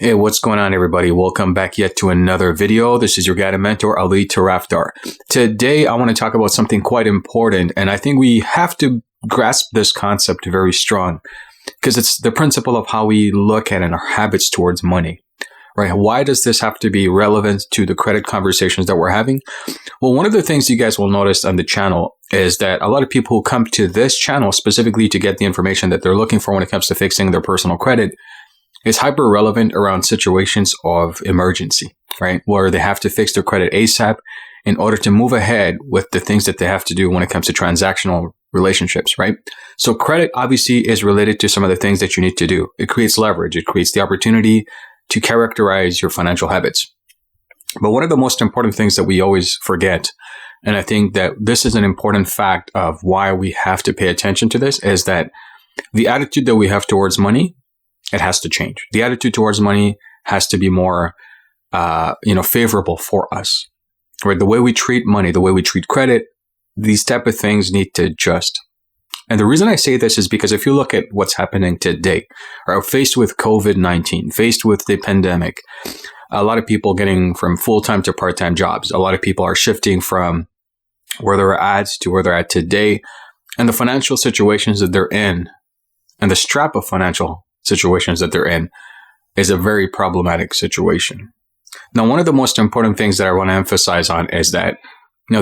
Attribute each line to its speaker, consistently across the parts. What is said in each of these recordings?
Speaker 1: Hey, what's going on, everybody? Welcome back yet to another video. This is your guide and mentor, Ali Tarafdar. Today, I want to talk about something quite important, and I think we have to grasp this concept very strong because it's the principle of how we look at and our habits towards money, right? Why does this have to be relevant to the credit conversations that we're having? Well, one of the things you guys will notice on the channel is that a lot of people who come to this channel specifically to get the information that they're looking for when it comes to fixing their personal credit is hyper relevant around situations of emergency, right? Where they have to fix their credit ASAP in order to move ahead with the things that they have to do when it comes to transactional relationships, right? So credit obviously is related to some of the things that you need to do. It creates leverage. It creates the opportunity to characterize your financial habits. But one of the most important things that we always forget, and I think that this is an important fact of why we have to pay attention to this, is that the attitude that we have towards money, it has to change. The attitude towards money has to be more, favorable for us, right? The way we treat money, the way we treat credit, these type of things need to adjust. And the reason I say this is because if you look at what's happening today, or faced with COVID-19, faced with the pandemic, a lot of people getting from full-time to part-time jobs. A lot of people are shifting from where they're at to where they're at today. And the financial situations that they're in and the strap of financial situations that they're in is a very problematic situation. Now, one of the most important things that I want to emphasize on is that,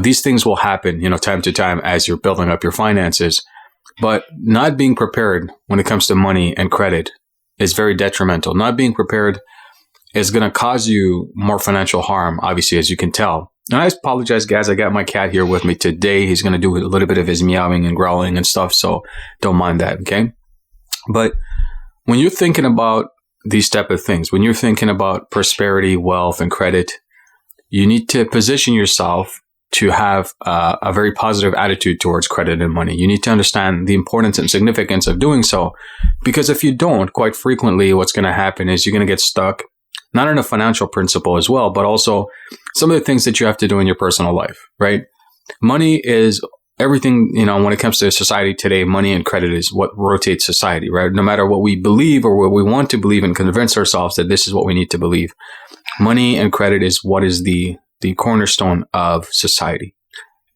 Speaker 1: these things will happen, time to time as you're building up your finances, but not being prepared when it comes to money and credit is very detrimental. Not being prepared is going to cause you more financial harm, obviously, as you can tell. And I apologize, guys. I got my cat here with me today. He's going to do a little bit of his meowing and growling and stuff, so don't mind that, okay? But when you're thinking about these type of things, when you're thinking about prosperity, wealth, and credit, you need to position yourself to have a very positive attitude towards credit and money. You need to understand the importance and significance of doing so, because if you don't, quite frequently what's going to happen is you're going to get stuck, not in a financial principle as well, but also some of the things that you have to do in your personal life, right? Money is everything, when it comes to society today, money and credit is what rotates society, right? No matter what we believe or what we want to believe and convince ourselves that this is what we need to believe. Money and credit is what is the cornerstone of society.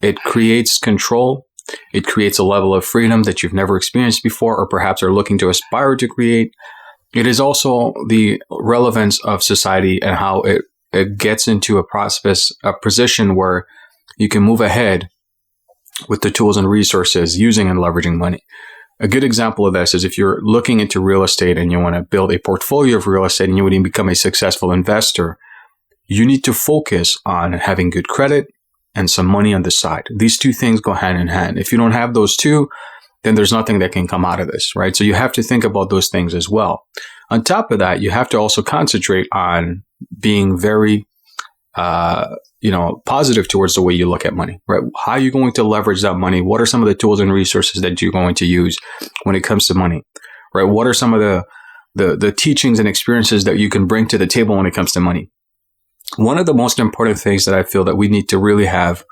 Speaker 1: It creates control. It creates a level of freedom that you've never experienced before or perhaps are looking to aspire to create. It is also the relevance of society and how it gets into a position where you can move ahead with the tools and resources using and leveraging money. A good example of this is if you're looking into real estate and you want to build a portfolio of real estate and you want to become a successful investor, you need to focus on having good credit and some money on the side. These two things go hand in hand. If you don't have those two, then there's nothing that can come out of this, right? So you have to think about those things as well. On top of that, you have to also concentrate on being very positive towards the way you look at money, right? How are you going to leverage that money? What are some of the tools and resources that you're going to use when it comes to money, right? What are some of the teachings and experiences that you can bring to the table when it comes to money? One of the most important things that I feel that we need to really have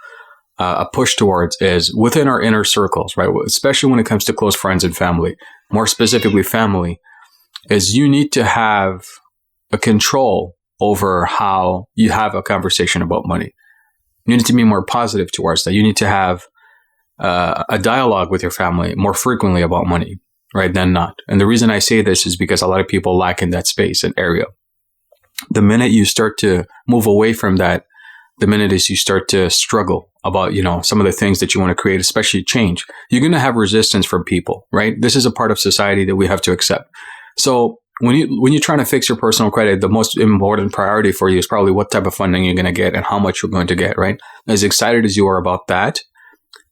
Speaker 1: a push towards is within our inner circles, right? Especially when it comes to close friends and family, more specifically family, is you need to have a control over how you have a conversation about money. You need to be more positive towards that. You need to have a dialogue with your family more frequently about money, right, than not. And the reason I say this is because a lot of people lack in that space and area. The minute you start to move away from that, the minute you start to struggle about, some of the things that you want to create, especially change, you're going to have resistance from people, right? This is a part of society that we have to accept. So when you're trying to fix your personal credit, the most important priority for you is probably what type of funding you're going to get and how much you're going to get, right? As excited as you are about that,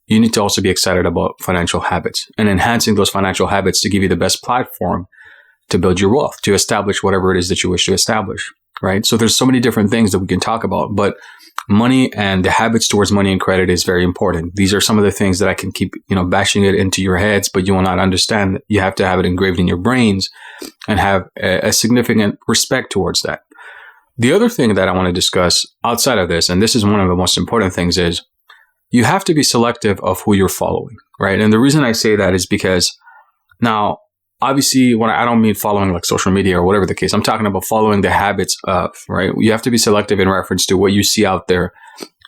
Speaker 1: you need to also be excited about financial habits and enhancing those financial habits to give you the best platform to build your wealth, to establish whatever it is that you wish to establish, right? So there's so many different things that we can talk about, but money and the habits towards money and credit is very important. These are some of the things that I can keep, bashing it into your heads, but you will not understand. You have to have it engraved in your brains and have a significant respect towards that. The other thing that I want to discuss outside of this, and this is one of the most important things, is you have to be selective of who you're following, right? And the reason I say that is because now obviously, when I don't mean following like social media or whatever the case, I'm talking about following the habits of, right? You have to be selective in reference to what you see out there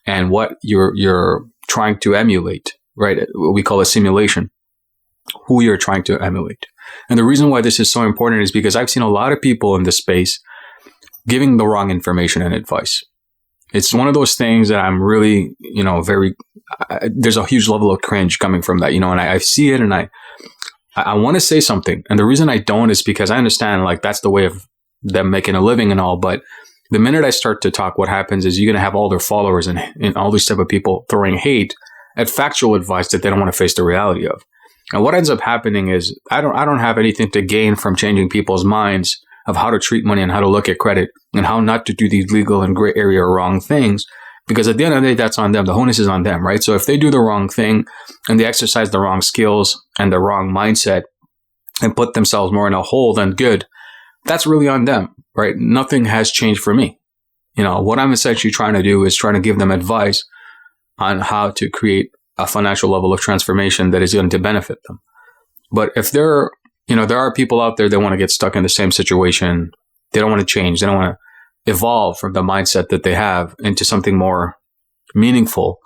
Speaker 1: and what you're trying to emulate, right? What we call a simulation, who you're trying to emulate. And the reason why this is so important is because I've seen a lot of people in this space giving the wrong information and advice. It's one of those things that I'm really, there's a huge level of cringe coming from that, and I see it and I want to say something. And the reason I don't is because I understand like that's the way of them making a living and all. But the minute I start to talk, what happens is you're going to have all their followers and all these type of people throwing hate at factual advice that they don't want to face the reality of. And what ends up happening is I don't have anything to gain from changing people's minds of how to treat money and how to look at credit and how not to do these legal and gray area or wrong things. Because at the end of the day, that's on them. The onus is on them, right? So if they do the wrong thing and they exercise the wrong skills and the wrong mindset and put themselves more in a hole than good, that's really on them, right? Nothing has changed for me. What I'm essentially trying to do is trying to give them advice on how to create a financial level of transformation that is going to benefit them. But if there are people out there that want to get stuck in the same situation, they don't want to change, they don't want to evolve from the mindset that they have into something more meaningful,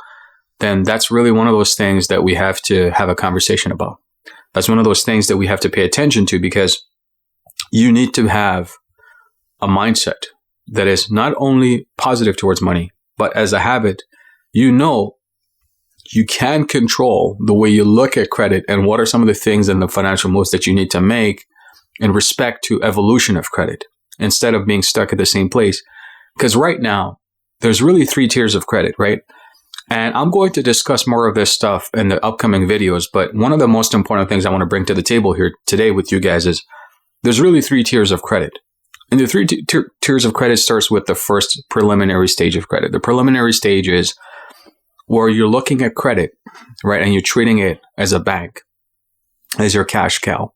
Speaker 1: then that's really one of those things that we have to have a conversation about. That's one of those things that we have to pay attention to, because you need to have a mindset that is not only positive towards money, but as a habit, you can control the way you look at credit and what are some of the things and the financial moves that you need to make in respect to evolution of credit instead of being stuck at the same place. Because right now, there's really 3 tiers of credit, right? And I'm going to discuss more of this stuff in the upcoming videos. But one of the most important things I want to bring to the table here today with you guys is there's really 3 tiers of credit. And the 3 tiers of credit starts with the first preliminary stage of credit. The preliminary stage is where you're looking at credit, right? And you're treating it as a bank, as your cash cow.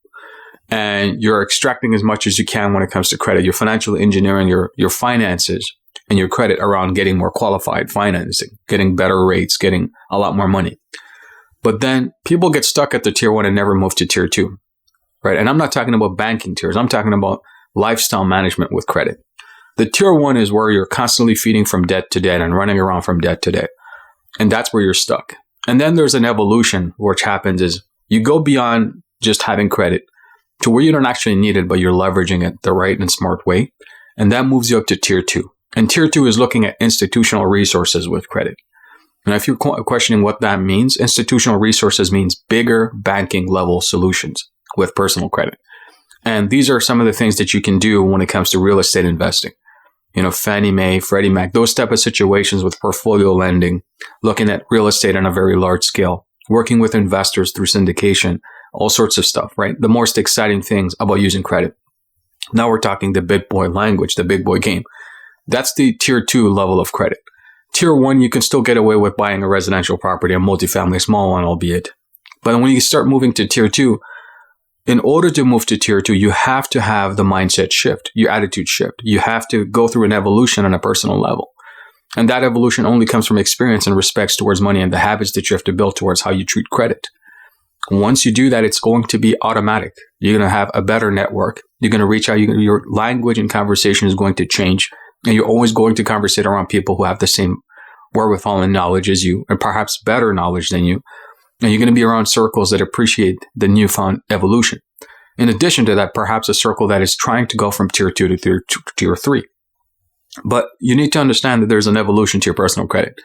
Speaker 1: And you're extracting as much as you can when it comes to credit. You're financial engineering your finances and your credit around getting more qualified financing, getting better rates, getting a lot more money. But then people get stuck at the tier 1 and never move to tier 2, right? And I'm not talking about banking tiers. I'm talking about lifestyle management with credit. The tier 1 is where you're constantly feeding from debt to debt and running around from debt to debt. And that's where you're stuck. And then there's an evolution, which happens is you go beyond just having credit to where you don't actually need it, but you're leveraging it the right and smart way. And that moves you up to tier 2. And tier 2 is looking at institutional resources with credit. And if you're questioning what that means, institutional resources means bigger banking level solutions with personal credit. And these are some of the things that you can do when it comes to real estate investing. Fannie Mae, Freddie Mac, those type of situations with portfolio lending, looking at real estate on a very large scale, working with investors through syndication, all sorts of stuff, right? The most exciting things about using credit. Now we're talking the big boy language, the big boy game. That's the tier 2 level of credit. Tier 1, you can still get away with buying a residential property, a multifamily, small one, albeit. But when you start moving to tier 2, in order to move to tier 2, you have to have the mindset shift, your attitude shift. You have to go through an evolution on a personal level. And that evolution only comes from experience and respects towards money and the habits that you have to build towards how you treat credit. Once you do that, it's going to be automatic. You're going to have a better network. You're going to reach out. Your language and conversation is going to change. And you're always going to conversate around people who have the same wherewithal and knowledge as you, and perhaps better knowledge than you. And you're going to be around circles that appreciate the newfound evolution. In addition to that, perhaps a circle that is trying to go from tier 2 to tier 3. But you need to understand that there's an evolution to your personal credit.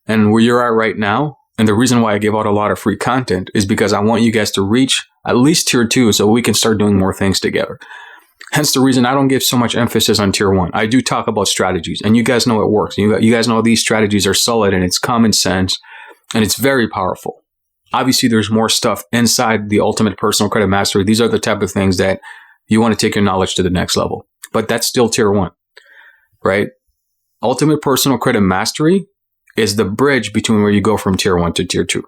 Speaker 1: And where you're at right now, and the reason why I give out a lot of free content is because I want you guys to reach at least tier 2 so we can start doing more things together. Hence the reason I don't give so much emphasis on tier 1. I do talk about strategies, and you guys know it works. You guys know these strategies are solid and it's common sense and it's very powerful. Obviously, there's more stuff inside the ultimate personal credit mastery. These are the type of things that you want to take your knowledge to the next level. But that's still tier 1, right? Ultimate personal credit mastery is the bridge between where you go from tier 1 to tier 2.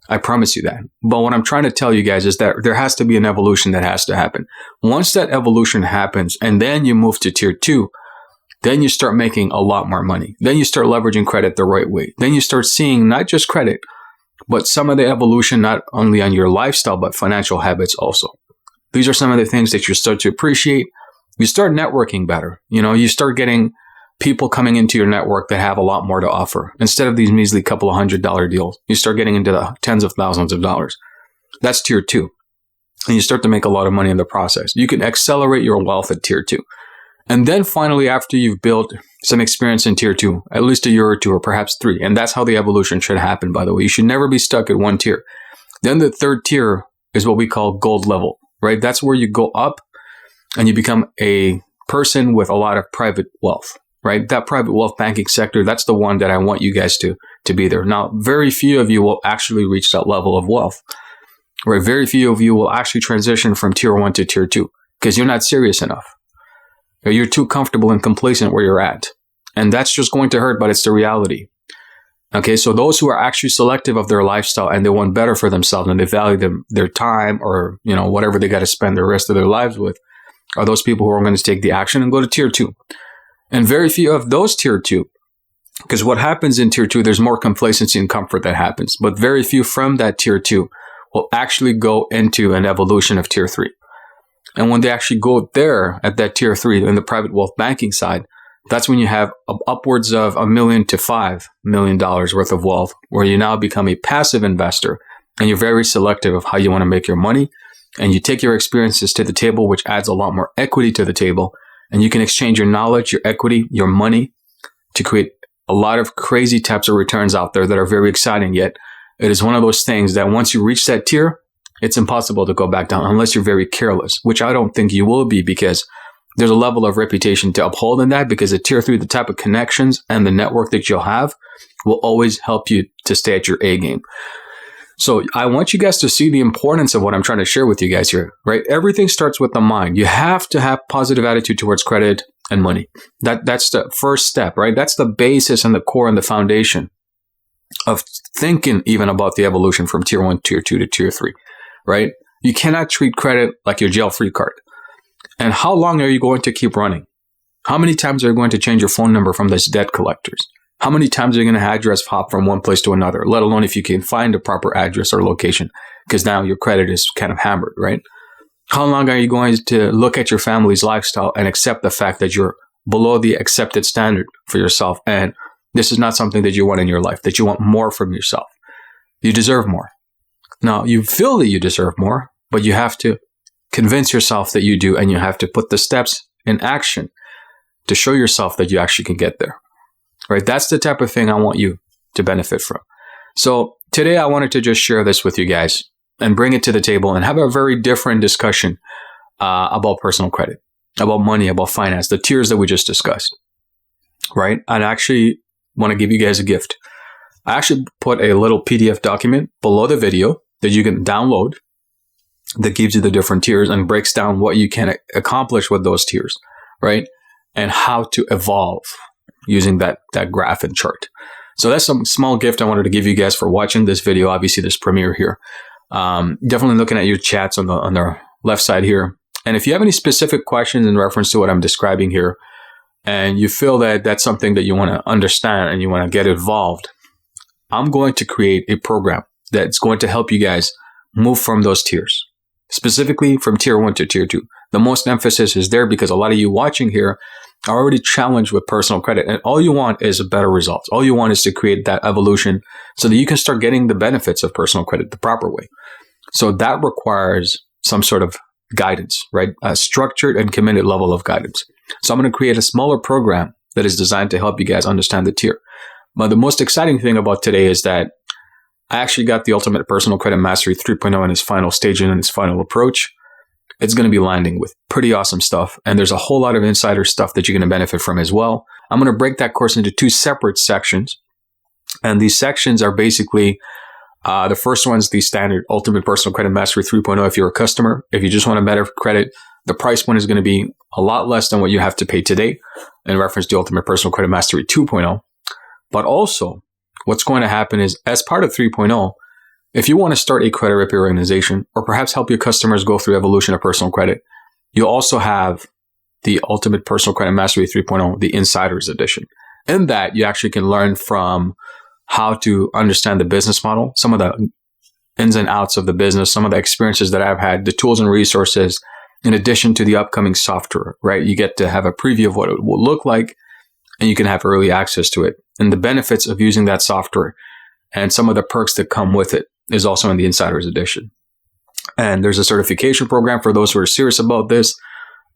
Speaker 1: I promise you that. But what I'm trying to tell you guys is that there has to be an evolution that has to happen. Once that evolution happens and then you move to tier 2, then you start making a lot more money. Then you start leveraging credit the right way. Then you start seeing not just credit, but some of the evolution, not only on your lifestyle, but financial habits also. These are some of the things that you start to appreciate. You start networking better. You start getting people coming into your network that have a lot more to offer. Instead of these measly couple of $100 deals, you start getting into the tens of thousands of dollars. That's tier 2. And you start to make a lot of money in the process. You can accelerate your wealth at tier 2. And then finally, after you've built some experience in tier 2, at least a year or 2 or perhaps 3, and that's how the evolution should happen, by the way. You should never be stuck at one tier. Then the third tier is what we call gold level, right? That's where you go up and you become a person with a lot of private wealth, right? That private wealth banking sector, that's the one that I want you guys to be there. Now, very few of you will actually reach that level of wealth, right? Very few of you will actually transition from tier 1 to tier 2 because you're not serious enough. You're too comfortable and complacent where you're at. And that's just going to hurt, but it's the reality. Okay, so those who are actually selective of their lifestyle and they want better for themselves and they value their time or, whatever they got to spend the rest of their lives with are those people who are going to take the action and go to tier 2. And very few of those tier 2, because what happens in tier 2, there's more complacency and comfort that happens. But very few from that tier 2 will actually go into an evolution of tier 3. And when they actually go there at that tier 3 in the private wealth banking side, that's when you have upwards of $1 million to $5 million worth of wealth, where you now become a passive investor and you're very selective of how you want to make your money. And you take your experiences to the table, which adds a lot more equity to the table. And you can exchange your knowledge, your equity, your money to create a lot of crazy types of returns out there that are very exciting. Yet it is one of those things that once you reach that tier, it's impossible to go back down unless you're very careless, which I don't think you will be because there's a level of reputation to uphold in that, because at tier 3, the type of connections and the network that you'll have will always help you to stay at your A game. So I want you guys to see the importance of what I'm trying to share with you guys here, right? Everything starts with the mind. You have to have positive attitude towards credit and money. That's the first step, right? That's the basis and the core and the foundation of thinking even about the evolution from tier 1, tier 2 to tier 3, right? You cannot treat credit like your jail-free card. And how long are you going to keep running? How many times are you going to change your phone number from these debt collectors? How many times are you going to address hop from one place to another, let alone if you can find a proper address or location, because now your credit is kind of hammered, right? How long are you going to look at your family's lifestyle and accept the fact that you're below the accepted standard for yourself and this is not something that you want in your life, that you want more from yourself? You deserve more. Now, you feel that you deserve more, but you have to convince yourself that you do, and you have to put the steps in action to show yourself that you actually can get there, right? That's the type of thing I want you to benefit from. So today I wanted to just share this with you guys and bring it to the table and have a very different discussion about personal credit, about money, about finance, the tiers that we just discussed, right? I actually want to give you guys a gift. I actually put a little PDF document below the video that you can download that gives you the different tiers and breaks down what you can accomplish with those tiers, right? And how to evolve using that graph and chart. So that's some small gift I wanted to give you guys for watching this video. Obviously, this premiere here. Definitely looking at your chats on the left side here. And if you have any specific questions in reference to what I'm describing here, and you feel that that's something that you want to understand and you want to get involved, I'm going to create a program that's going to help you guys move from those tiers. Specifically from tier 1 to tier 2. The most emphasis is there because a lot of you watching here are already challenged with personal credit, and all you want is a better result. All you want is to create that evolution so that you can start getting the benefits of personal credit the proper way. So that requires some sort of guidance, right? A structured and committed level of guidance. So I'm going to create a smaller program that is designed to help you guys understand the tier. But the most exciting thing about today is that I actually got the Ultimate Personal Credit Mastery 3.0 in its final stage and in its final approach. It's going to be landing with pretty awesome stuff. And there's a whole lot of insider stuff that you're going to benefit from as well. I'm going to break that course into 2 separate sections. And these sections are basically, the first one's the standard Ultimate Personal Credit Mastery 3.0 if you're a customer. If you just want a better credit, the price point is going to be a lot less than what you have to pay today in reference to Ultimate Personal Credit Mastery 2.0. But also, what's going to happen is, as part of 3.0, if you want to start a credit repair organization or perhaps help your customers go through evolution of personal credit, you also have the Ultimate Personal Credit Mastery 3.0, the Insiders Edition. In that, you actually can learn from how to understand the business model, some of the ins and outs of the business, some of the experiences that I've had, the tools and resources, in addition to the upcoming software, right? You get to have a preview of what it will look like, and you can have early access to it. And the benefits of using that software and some of the perks that come with it is also in the Insider's Edition. And there's a certification program for those who are serious about this.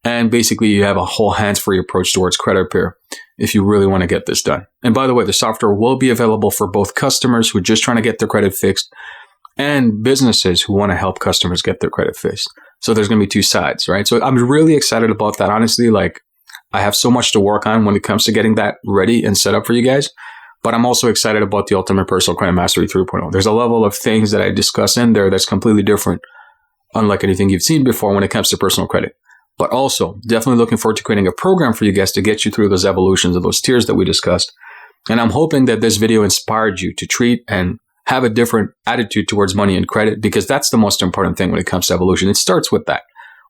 Speaker 1: And basically, you have a whole hands-free approach towards credit repair if you really want to get this done. And by the way, the software will be available for both customers who are just trying to get their credit fixed and businesses who want to help customers get their credit fixed. So there's going to be two sides, right? So I'm really excited about that. Honestly, I have so much to work on when it comes to getting that ready and set up for you guys. But I'm also excited about the Ultimate Personal Credit Mastery 3.0. There's a level of things that I discuss in there that's completely different, unlike anything you've seen before when it comes to personal credit. But also, definitely looking forward to creating a program for you guys to get you through those evolutions of those tiers that we discussed. And I'm hoping that this video inspired you to treat and have a different attitude towards money and credit, because that's the most important thing when it comes to evolution. It starts with that.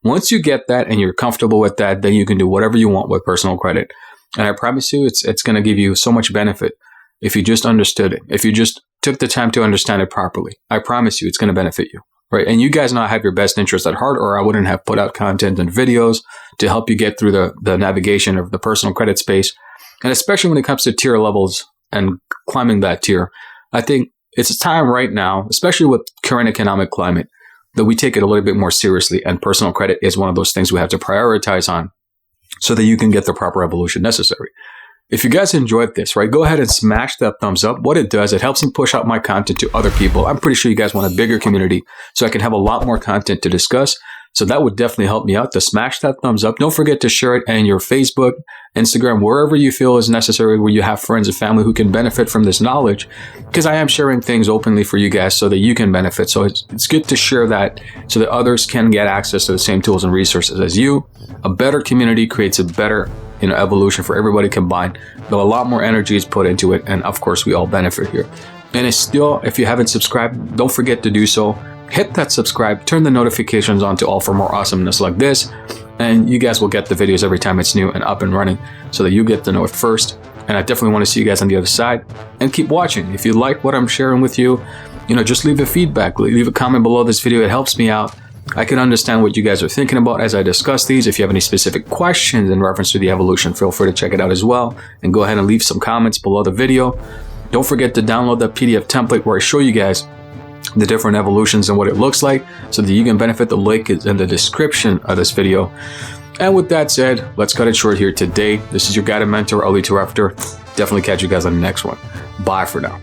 Speaker 1: Once you get that and you're comfortable with that, then you can do whatever you want with personal credit. And I promise you, it's going to give you so much benefit if you just understood it. If you just took the time to understand it properly, I promise you, it's going to benefit you. Right. And you guys know I have your best interest at heart, or I wouldn't have put out content and videos to help you get through the navigation of the personal credit space. And especially when it comes to tier levels and climbing that tier, I think it's time right now, especially with current economic climate, that we take it a little bit more seriously. And personal credit is one of those things we have to prioritize on so that you can get the proper evolution necessary. If you guys enjoyed this, right, go ahead and smash that thumbs up. What it does, it helps me push out my content to other people. I'm pretty sure you guys want a bigger community so I can have a lot more content to discuss. So that would definitely help me out to smash that thumbs up. Don't forget to share it in your Facebook, Instagram, wherever you feel is necessary, where you have friends and family who can benefit from this knowledge, because I am sharing things openly for you guys so that you can benefit. So it's good to share that so that others can get access to the same tools and resources as you. A better community creates a better evolution for everybody combined, though a lot more energy is put into it. And of course, we all benefit here. And it's still, if you haven't subscribed, don't forget to do so. Hit that subscribe, turn the notifications on to all for more awesomeness like this. And you guys will get the videos every time it's new and up and running so that you get to know it first. And I definitely want to see you guys on the other side, and keep watching. If you like what I'm sharing with you, just leave a feedback, leave a comment below this video. It helps me out. I can understand what you guys are thinking about as I discuss these. If you have any specific questions in reference to the evolution, feel free to check it out as well. And go ahead and leave some comments below the video. Don't forget to download that PDF template where I show you guys the different evolutions and what it looks like so that you can benefit. The link is in the description of this video. And with that said, let's cut it short here today. This is your guided mentor, Ali Tarafdar. Definitely catch you guys on the next one. Bye for now.